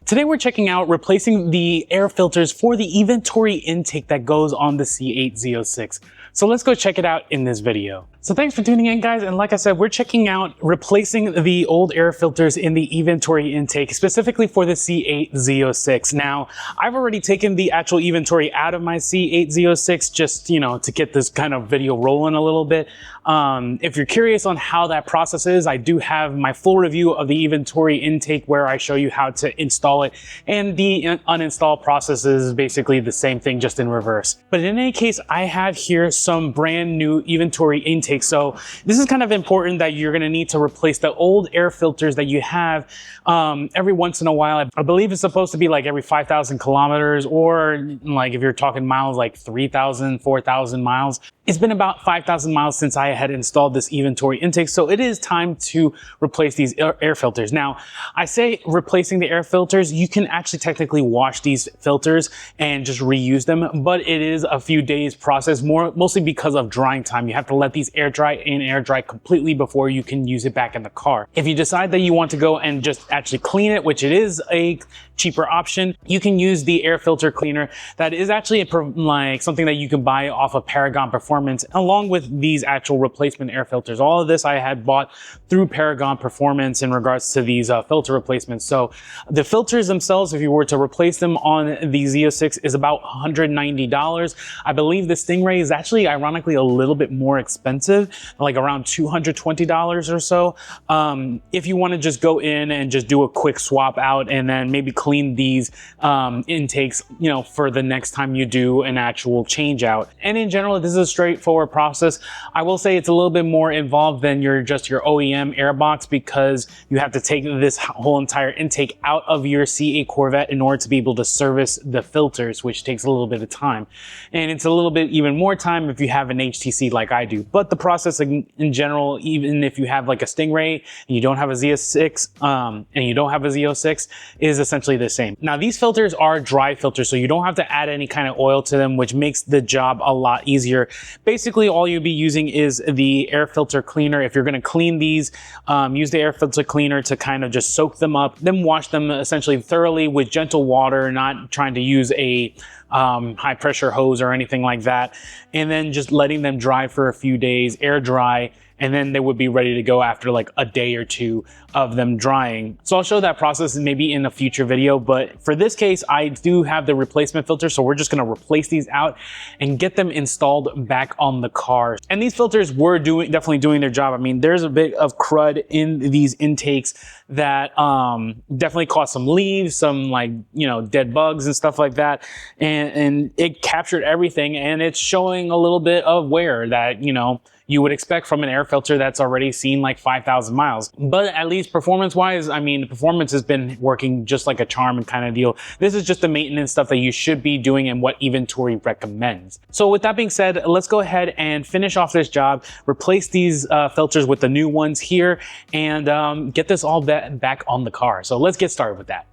Today we're checking out replacing the air filters for the Eventuri Intake that goes on the C8 Z06. So let's go check it out in this video. So thanks for tuning in, guys, and like I said, we're checking out replacing the old air filters in the Eventuri Intake, specifically for the C8 Z06. Now, I've already taken the actual Eventuri out of my C8 Z06 just, to get this kind of video rolling a little bit. If you're curious on how that process is, I do have my full review of the Eventuri Intake where I show you how to install it, and the uninstall process is basically the same thing, just in reverse. But in any case, I have here some brand new Eventuri Intake. So this is kind of important that you're going to need to replace the old air filters that you have every once in a while. I believe it's supposed to be like every 5,000 kilometers, or like if you're talking miles, like 3,000, 4,000 miles. It's been about 5,000 miles since I had installed this Eventuri Intake, so it is time to replace these air filters. Now, I say replacing the air filters, you can actually technically wash these filters and just reuse them, but it is a few days process, mostly because of drying time. You have to let these air dry and air dry completely before you can use it back in the car. If you decide that you want to go and just actually clean it, which it is a cheaper option, you can use the air filter cleaner. That is actually like something that you can buy off of Paragon Performance, along with these actual replacement air filters. All of this I had bought through Paragon Performance in regards to these filter replacements. So the filters themselves, if you were to replace them on the Z06, is about $190. I believe the Stingray is actually ironically a little bit more expensive, like around $220 or so. If you want to just go in and just do a quick swap out and then maybe clean these intakes, for the next time you do an actual change out. And in general, this is a straightforward process. I will say it's a little bit more involved than your OEM airbox, because you have to take this whole entire intake out of your C8 Corvette in order to be able to service the filters, which takes a little bit of time. And it's a little bit even more time if you have an HTC like I do. But the process in general, even if you have like a Stingray and you don't have a Z06 and you don't have a Z06, is essentially the same. Now, these filters are dry filters, so you don't have to add any kind of oil to them, which makes the job a lot easier. Basically, all you'll be using is the air filter cleaner. If you're going to clean these, use the air filter cleaner to kind of just soak them up, then wash them essentially thoroughly with gentle water, not trying to use a high pressure hose or anything like that, and then just letting them dry for a few days, air dry, and then they would be ready to go after like a day or two of them drying. So I'll show that process maybe in a future video, but for this case, I do have the replacement filter, so we're just gonna replace these out and get them installed back on the car. And these filters were definitely doing their job. I mean, there's a bit of crud in these intakes that definitely caused some leaves, some dead bugs and stuff like that. And it captured everything, and it's showing a little bit of wear that, you would expect from an air filter that's already seen like 5,000 miles. But at least performance-wise, I mean, performance has been working just like a charm and kind of deal. This is just the maintenance stuff that you should be doing and what Eventuri recommends. So with that being said, let's go ahead and finish off this job, replace these filters with the new ones here, and get this all back on the car. So let's get started with that.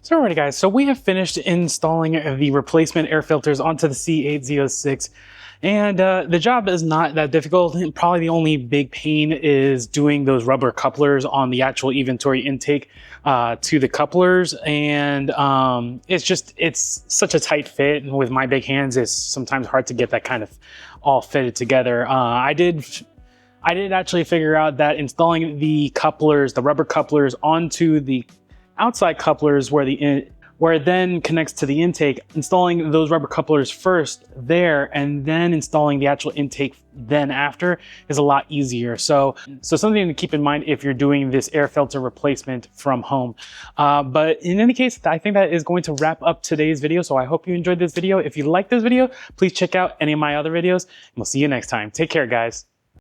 So alrighty guys, so we have finished installing the replacement air filters onto the C8 Z06. And the job is not that difficult. Probably the only big pain is doing those rubber couplers on the actual Eventuri intake to the couplers. And it's such a tight fit. And with my big hands, it's sometimes hard to get that kind of all fitted together. I did actually figure out that installing the couplers, the rubber couplers onto the outside couplers where it then connects to the intake, installing those rubber couplers first there and then installing the actual intake then after is a lot easier. So something to keep in mind if you're doing this air filter replacement from home. But in any case, I think that is going to wrap up today's video. So I hope you enjoyed this video. If you like this video, please check out any of my other videos and we'll see you next time. Take care, guys.